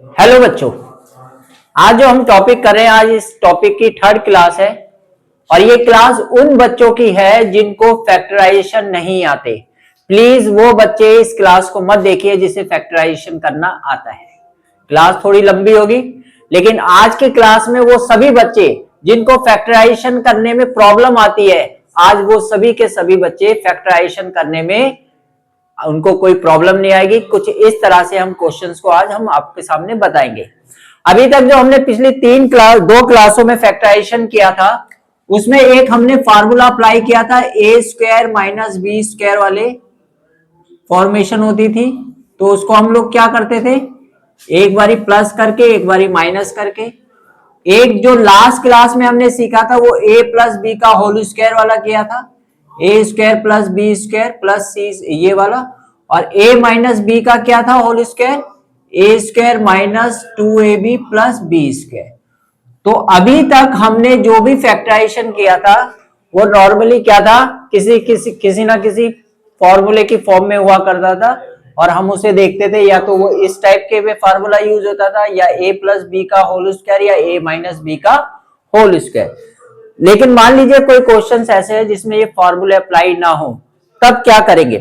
Hello बच्चों, आज जो हम टॉपिक कर रहे हैं, आज इस टॉपिक की थर्ड क्लास है और ये क्लास उन बच्चों की है जिनको फैक्टराइजेशन नहीं आते। प्लीज वो बच्चे इस क्लास को मत देखिए जिसे फैक्टराइजेशन करना आता है। क्लास थोड़ी लंबी होगी, लेकिन आज की क्लास में वो सभी बच्चे जिनको फैक्टराइजेशन करने में प्रॉब्लम आती है, आज वो सभी के सभी बच्चे फैक्टराइजेशन करने में उनको कोई प्रॉब्लम नहीं आएगी। कुछ इस तरह से हम क्वेश्चंस को आज हम आपके सामने बताएंगे। अभी तक जो हमने पिछली दो क्लासों में फैक्टराइजेशन किया था, उसमें एक हमने फार्मूला अप्लाई किया था, A square minus B square वाले फॉर्मेशन होती थी। तो उसको हम लोग क्या करते थे, एक बारी प्लस करके एक बारी माइनस करके। एक जो लास्ट क्लास में हमने सीखा था वो ए प्लस बी का होल स्क्वायर वाला किया था, A square plus B square plus C ये वाला। और ए माइनस बी का क्या था whole square, A square minus 2ab plus B square. तो अभी तक हमने जो भी फैक्टराइजेशन किया था वो नॉर्मली क्या था, किसी ना किसी फॉर्मूले की फॉर्म में हुआ करता था और हम उसे देखते थे, या तो वो इस टाइप के में फार्मूला यूज होता था, या ए प्लस बी का होल स्क्वायर या ए माइनस बी का होल स्क्वायर। लेकिन मान लीजिए कोई क्वेश्चन ऐसे है जिसमें ये फॉर्मूले अप्लाई ना हो, तब क्या करेंगे।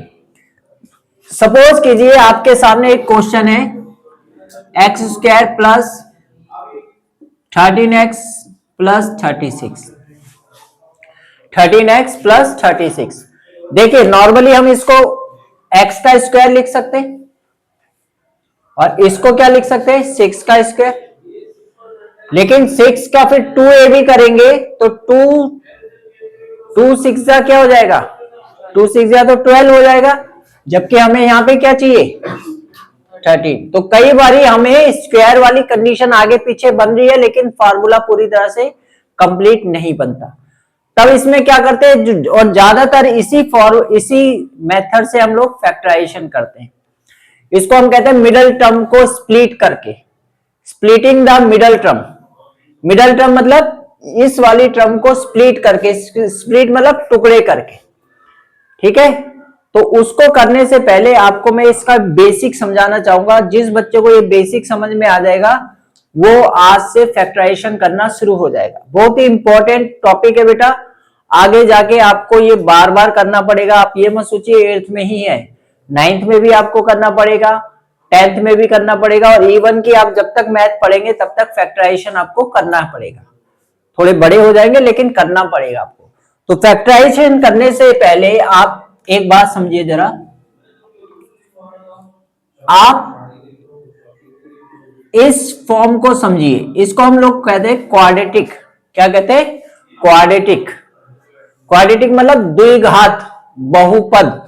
सपोज कीजिए आपके सामने एक क्वेश्चन है, x square plus 13x plus 36, 13x plus 36। देखिए नॉर्मली हम इसको x का स्क्वायर लिख सकते हैं और इसको क्या लिख सकते हैं, 6 का स्क्वायर। लेकिन 6 का फिर 2ab करेंगे तो 2 6 क्या हो जाएगा, 2 6 तो 12 हो जाएगा, जबकि हमें यहां पे क्या चाहिए 13। तो कई बारी हमें स्क्वायर वाली कंडीशन आगे पीछे बन रही है लेकिन फार्मूला पूरी तरह से कंप्लीट नहीं बनता। तब इसमें क्या करते हैं, और ज्यादातर इसी मेथड से हम लोग फैक्टराइजेशन करते हैं। इसको हम कहते हैं मिडल टर्म को स्प्लिट करके, splitting the middle term. Middle term मतलब इस वाली टर्म को स्प्लिट करके, स्प्लिट मतलब टुकड़े करके, ठीक है। तो उसको करने से पहले आपको मैं इसका बेसिक समझाना चाहूंगा। जिस बच्चे को ये बेसिक समझ में आ जाएगा वो आज से फैक्टराइजेशन करना शुरू हो जाएगा। बहुत ही इंपॉर्टेंट टॉपिक है बेटा, आगे जाके आपको ये बार बार करना पड़ेगा। आप ये मत सोचिए 8th में ही है, 9th में भी आपको करना पड़ेगा, 10th में भी करना पड़ेगा, और इवन की आप जब तक मैथ पढ़ेंगे तब तक फैक्टराइजेशन आपको करना पड़ेगा। थोड़े बड़े हो जाएंगे लेकिन करना पड़ेगा आपको। तो फैक्टराइजेशन करने से पहले आप एक बात समझिए जरा, आप इस फॉर्म को समझिए। इसको हम लोग कहते हैं क्वाड्रेटिक। क्या कहते हैं, क्वाड्रेटिक। क्वाड्रेटिक मतलब द्विघात बहुपद।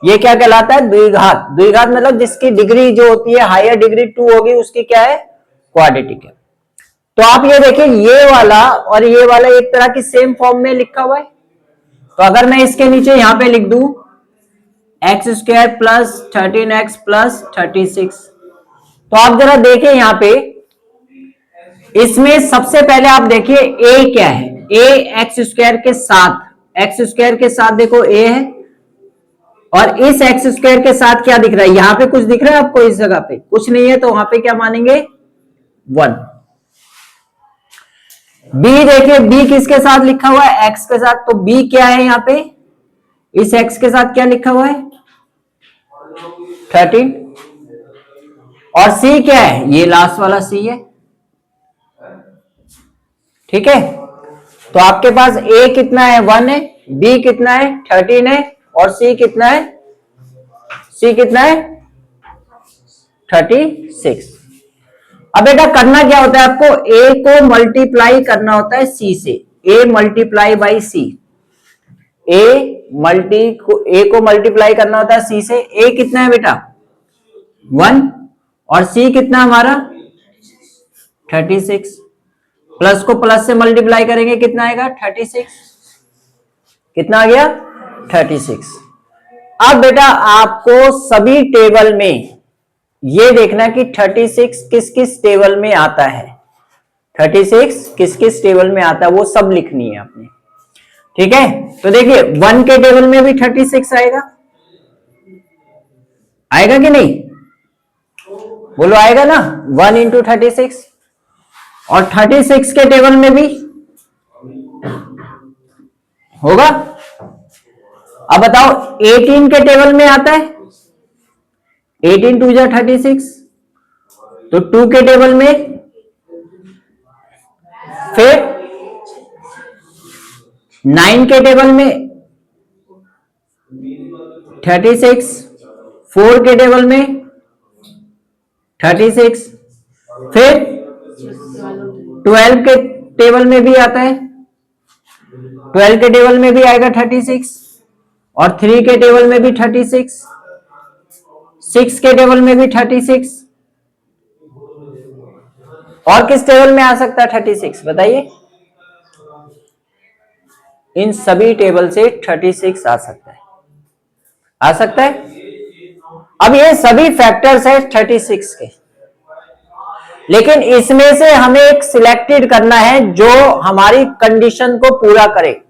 ये क्या कहलाता है, द्विघात। द्विघात मतलब जिसकी डिग्री जो होती है हायर डिग्री 2 होगी उसकी क्या है, क्वाड्रेटिक है। तो आप ये देखिए, ये वाला और ये वाला एक तरह की सेम फॉर्म में लिखा हुआ है। तो अगर मैं इसके नीचे यहां पे लिख दूं x square plus 13x plus 36, तो आप जरा देखिए यहां पे, इसमें सबसे पहले आप देखिए a क्या है, a एक्स स्क्वायर के साथ, एक्स स्क्वायर के साथ देखो a है, और इस एक्स स्क्वायर के साथ क्या दिख रहा है, यहां पे कुछ दिख रहा है आपको, इस जगह पे कुछ नहीं है, तो वहां पे क्या मानेंगे 1। b देखिए, b किसके साथ लिखा हुआ है, x के साथ, तो b क्या है यहां पे, इस x के साथ क्या लिखा हुआ है 13, और c क्या है, ये लास्ट वाला c है, ठीक है। तो आपके पास a कितना है 1 है, b कितना है 13 है, और c कितना है, c कितना है 36। अब बेटा करना क्या होता है आपको, a को मल्टीप्लाई करना होता है c से, a multiply by c, a को मल्टीप्लाई करना होता है c से। a कितना है बेटा 1, और c कितना हमारा 36, प्लस को प्लस से मल्टीप्लाई करेंगे कितना आएगा 36, कितना आ गया 36। अब बेटा आपको सभी टेबल में ये देखना कि 36 किस किस टेबल में आता है, 36 किस किस टेबल में आता है वो सब लिखनी है आपने, ठीक है। तो देखिए 1 के टेबल में भी 36 आएगा, आएगा कि नहीं, बोलो आएगा ना 1 इंटू 36, और 36 के टेबल में भी होगा। अब बताओ 18 के टेबल में आता है, 18 टू जा 36, तो 2 के टेबल में, फिर 9 के टेबल में 36, 4 के टेबल में 36, फिर 12 के टेबल में भी आता है, 12 के टेबल में भी आएगा 36, और 3 के टेबल में भी 36, 6 के टेबल में भी 36, और किस टेबल में आ सकता है 36 बताइए? इन सभी टेबल से 36 आ सकता है, आ सकता है। अब ये सभी फैक्टर्स है 36 के, लेकिन इसमें से हमें एक सिलेक्टेड करना है जो हमारी कंडीशन को पूरा करे,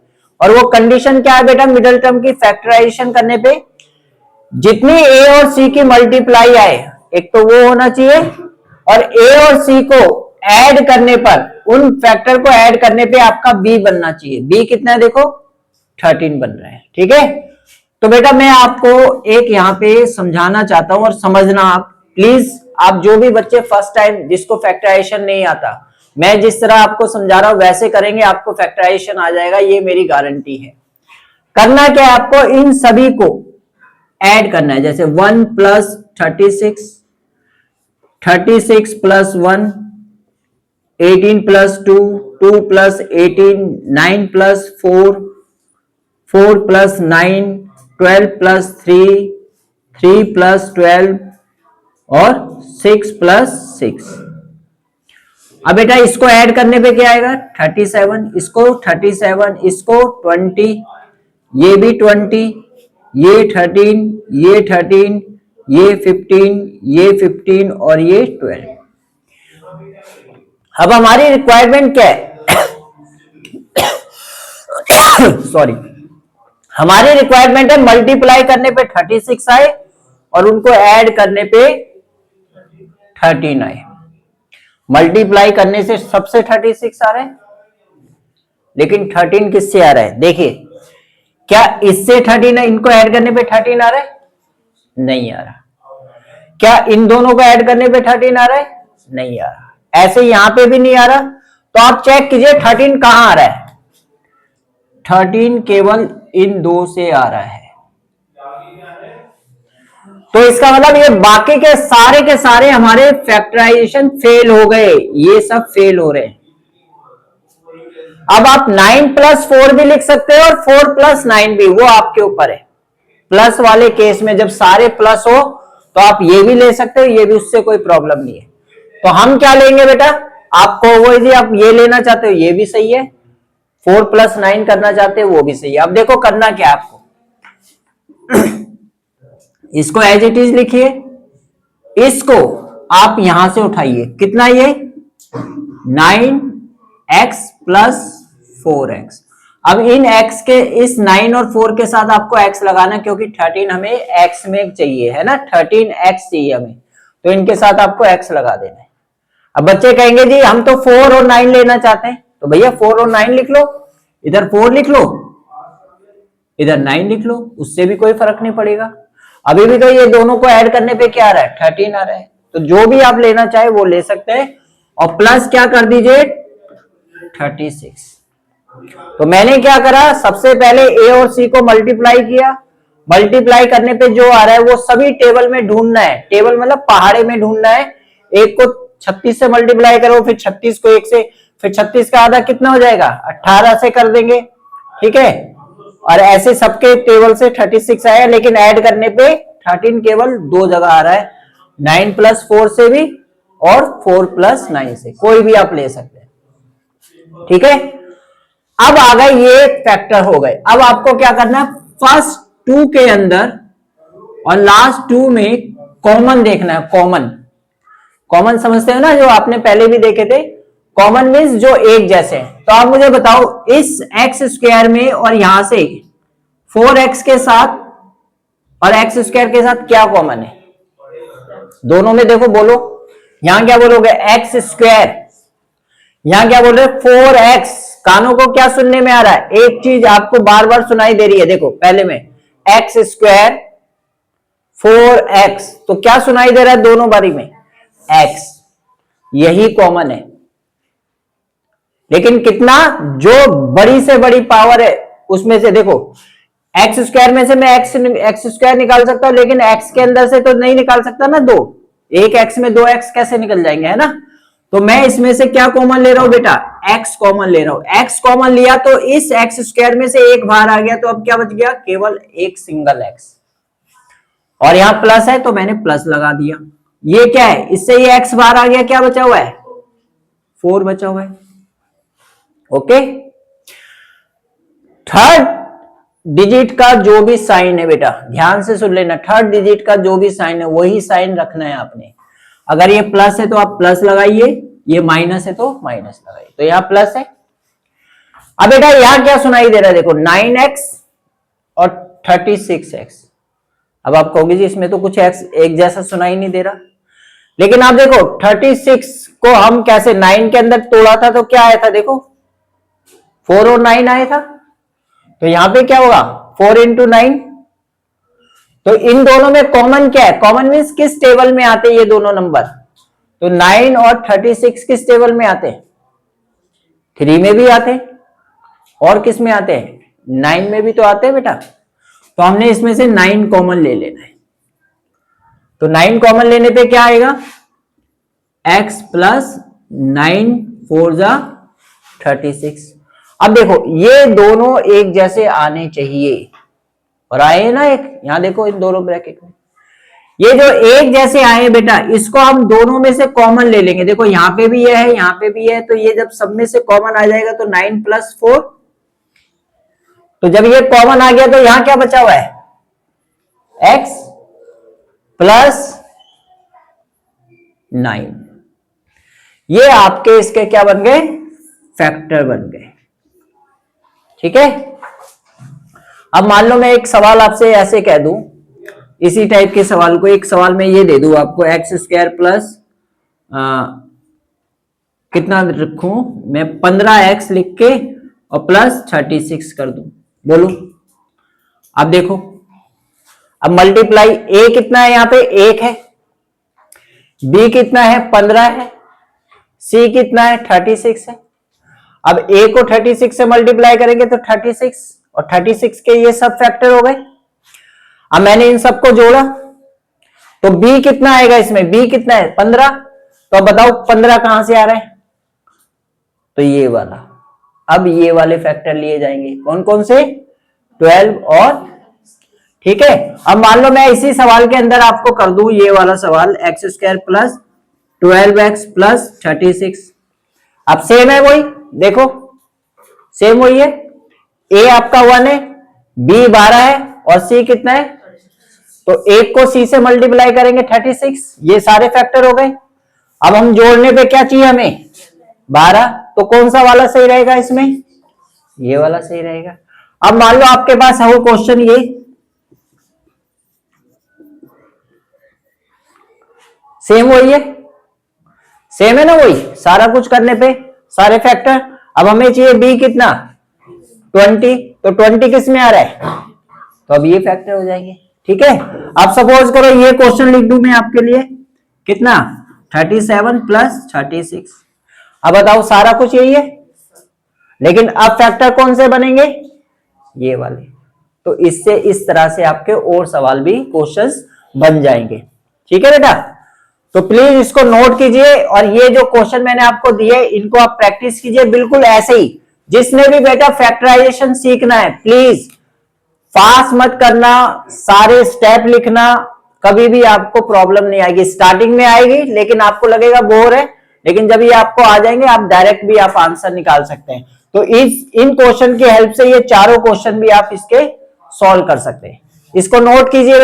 और वो कंडीशन क्या है बेटा? मिडिल टर्म की फैक्टराइजेशन करने पे जितनी ए और सी की मल्टीप्लाई आए, एक तो वो होना चाहिए, और ए और सी को ऐड करने पर, उन फैक्टर को ऐड करने पे आपका बी बनना चाहिए। बी कितना है देखो 13 बन रहा है, ठीक है। तो बेटा मैं आपको एक यहाँ पे समझाना चाहता हूं, और समझना आप प्लीज, आप जो भी बच्चे फर्स्ट टाइम जिसको फैक्टराइजेशन नहीं आता, मैं जिस तरह आपको समझा रहा हूं वैसे करेंगे आपको फैक्टराइजेशन आ जाएगा, ये मेरी गारंटी है। करना क्या है आपको? इन सभी को ऐड करना है, जैसे 1 plus 36, 36 plus 1, 18 plus 2, 2 plus 18, 9 plus 4, 4 plus 9, 12 plus 3, 3 plus 12, और 6 प्लस 6। अब बेटा इसको ऐड करने पे क्या आएगा? 37, इसको 37, इसको 20, ये भी 20, ये 13, ये 13, ये 15, ये 15, और ये 12। अब हमारी रिक्वायरमेंट क्या है? सॉरी, हमारी रिक्वायरमेंट है मल्टीप्लाई करने पे 36 आए और उनको ऐड करने पे 13 आए। मल्टीप्लाई करने से सबसे 36 आ रहा है, लेकिन 13 किससे आ रहा है? देखिए, क्या इससे 13 है, इनको ऐड करने पे 13 आ रहा है? नहीं आ रहा। क्या इन दोनों को ऐड करने पे 13 आ रहा है? नहीं आ रहा। ऐसे यहां पे भी नहीं आ रहा। तो आप चेक कीजिए 13 कहां आ रहा है? 13 केवल इन दो से आ रहा है। तो इसका मतलब ये बाकी के सारे हमारे फैक्टराइजेशन फेल हो गए, ये सब फेल हो रहे हैं। अब आप 9 प्लस 4 भी लिख सकते हो और 4 प्लस 9 भी, वो आपके ऊपर है। प्लस वाले केस में जब सारे प्लस हो तो आप ये भी ले सकते हो, ये भी, उससे कोई प्रॉब्लम नहीं है। तो हम क्या लेंगे बेटा? आपको वो जी, आप ये लेना चाहते हो ये भी सही है, 4 प्लस 9 करना चाहते हो वो भी सही है। अब देखो करना क्या है आपको, इसको एज इट इज लिखिए, इसको आप यहां से उठाइए, कितना ये 9x प्लस 4x। अब इन x के, इस 9 और 4 के साथ आपको x लगाना, क्योंकि 13 हमें x में चाहिए है ना, 13x चाहिए हमें, तो इनके साथ आपको x लगा देना है। अब बच्चे कहेंगे जी हम तो 4 और 9 लेना चाहते हैं, तो भैया 4 और 9 लिख लो, इधर 4 लिख लो, इधर 9 लिख लो, उससे भी कोई फर्क नहीं पड़ेगा। अभी भी तो ये दोनों को ऐड करने पे क्या आ रहा है? 13 आ रहा है। तो जो भी आप लेना चाहे वो ले सकते हैं, और प्लस क्या कर दीजिए 36। तो मैंने क्या करा, सबसे पहले ए और सी को मल्टीप्लाई किया, मल्टीप्लाई करने पे जो आ रहा है वो सभी टेबल में ढूंढना है, टेबल मतलब पहाड़े में ढूंढना है। एक को 36 से मल्टीप्लाई करो, फिर 36 को 1 से, फिर 36 का आधा कितना हो जाएगा? 18 से कर देंगे, ठीक है। और ऐसे सबके टेबल से 36 आया, लेकिन ऐड करने पे 13 केवल दो जगह आ रहा है, 9 प्लस 4 से भी और 4 प्लस 9 से, कोई भी आप ले सकते हैं, ठीक है। अब आ गए ये फैक्टर हो गए। अब आपको क्या करना है, फर्स्ट 2 के अंदर और लास्ट 2 में कॉमन देखना है। कॉमन, कॉमन समझते हो ना, जो आपने पहले भी देखे थे, कॉमन मीन्स जो एक जैसे हैं। तो आप मुझे बताओ इस एक्स स्क्वायर में और यहां से 4x के साथ और एक्स स्क्वायर के साथ क्या कॉमन है? दोनों में देखो, बोलो यहां क्या बोलोगे, एक्स स्क्वायर, यहां क्या बोल रहे 4x। कानों को क्या सुनने में आ रहा है, एक चीज आपको बार बार सुनाई दे रही है, देखो पहले में एक्स स्क्वायर 4x, तो क्या सुनाई दे रहा है दोनों बारी में, x, यही कॉमन है। लेकिन कितना, जो बड़ी से बड़ी पावर है उसमें से देखो, एक्स स्क्वायर में से मैं एक्स स्क्वायर निकाल सकता हूं, लेकिन एक्स के अंदर से तो नहीं निकाल सकता ना, दो, एक एक्स में दो एक्स कैसे निकल जाएंगे, है ना। तो मैं इसमें से क्या कॉमन ले रहा हूं बेटा, एक्स कॉमन ले रहा हूं। एक्स कॉमन लिया तो इस एक्स स्क्वायर में से एक बाहर आ गया, तो अब क्या बच गया, केवल एक सिंगल एक्स, और यहां प्लस है तो मैंने प्लस लगा दिया। ये क्या है, इससे ये एक्स बाहर आ गया, क्या बचा हुआ है, 4 बचा हुआ है। ओके, थर्ड डिजिट का जो भी साइन है बेटा, ध्यान से सुन लेना, थर्ड डिजिट का जो भी साइन है वही साइन रखना है आपने। अगर ये प्लस है तो आप प्लस लगाइए, ये माइनस है तो माइनस लगाइए, तो यहां प्लस है। अब बेटा यहां क्या सुनाई दे रहा है, देखो 9x और 36x। अब आप कहोगे जी इसमें तो कुछ x एक जैसा सुनाई नहीं दे रहा, लेकिन आप देखो 36 को हम कैसे 9 के अंदर तोड़ा था, तो क्या आया था, देखो 4 और 9 आया था, तो यहां पे क्या होगा 4 इंटू 9। तो इन दोनों में कॉमन क्या है, कॉमन मीन्स किस टेबल में आते हैं ये दोनों नंबर, तो 9 और 36 किस टेबल में आते हैं, 3 में भी आते हैं, और किस में आते हैं, 9 में भी तो आते हैं बेटा। तो हमने इसमें से 9 कॉमन ले लेना है, तो 9 कॉमन लेने पे क्या आएगा, x प्लस 9 4 जा 36। अब देखो ये दोनों एक जैसे आने चाहिए, और आए ना एक, यहां देखो इन दोनों ब्रैकेट में, ये जो एक जैसे आए बेटा, इसको हम दोनों में से कॉमन ले लेंगे। देखो यहां पे भी ये है, यहां पे भी है, तो ये जब सब में से कॉमन आ जाएगा तो 9 प्लस 4, तो जब ये कॉमन आ गया तो यहां क्या बचा हुआ है, x प्लस 9, ये आपके इसके क्या बन गए, फैक्टर बन गए। ठीक है, अब मान लो मैं एक सवाल आपसे ऐसे कह दूं, इसी टाइप के सवाल को, एक सवाल में ये दे दूं आपको, एक्स स्क्वायर प्लस कितना रखूं मैं, 15x लिख के और प्लस 36 कर दूं, बोलो। अब देखो, अब मल्टीप्लाई, a कितना है यहाँ पे, 1 है, b कितना है 15 है, c कितना है 36 है। अब a को 36 से मल्टीप्लाई करेंगे तो 36 और 36 के ये सब फैक्टर हो गए। अब मैंने इन सबको जोड़ा तो b कितना आएगा इसमें, b कितना है 15, तो अब बताओ 15 कहां से आ रहा है, तो ये वाला। अब ये वाले फैक्टर लिए जाएंगे, कौन कौन से, 12 और, ठीक है। अब मान लो मैं इसी सवाल के अंदर आपको कर दूं ये वाला सवाल, x square plus 12x plus 36। अब सेम है वही, देखो सेम वही है, a आपका 1 है, b 12 है और c कितना है, तो 1 को c से मल्टीप्लाई करेंगे 36, ये सारे फैक्टर हो गए। अब हम जोड़ने पे क्या चाहिए हमें, 12, तो कौन सा वाला सही रहेगा इसमें, ये वाला सही रहेगा। अब मान लो आपके पास है वो क्वेश्चन, ये सेम वही है, सेम है ना वही, सारा कुछ करने पे सारे फैक्टर। अब हमें चाहिए b कितना 20, तो 20 किस में आ रहा है, तो अब ये फैक्टर हो जाएंगे। ठीक है, अब सपोज करो ये क्वेश्चन लिख दूं मैं आपके लिए, कितना 37 प्लस 36। अब बताओ सारा कुछ यही है, लेकिन अब फैक्टर कौन से बनेंगे, ये वाले। तो इससे इस तरह से आपके और सवाल भी क्वेश्चंस बन जाएंगे। ठीक है बेटा, तो प्लीज इसको नोट कीजिए, और ये जो क्वेश्चन मैंने आपको दिए इनको आप प्रैक्टिस कीजिए बिल्कुल ऐसे ही। जिसने भी बेटा फैक्टराइजेशन सीखना है प्लीज फास्ट मत करना, सारे स्टेप लिखना, कभी भी आपको प्रॉब्लम नहीं आएगी। स्टार्टिंग में आएगी लेकिन आपको लगेगा बोर है, लेकिन जब ये आपको आ जाएंगे आप डायरेक्ट भी आप आंसर निकाल सकते हैं। तो इन क्वेश्चन की हेल्प से ये चारों क्वेश्चन भी आप इसके सॉल्व कर सकते हैं। इसको नोट कीजिए।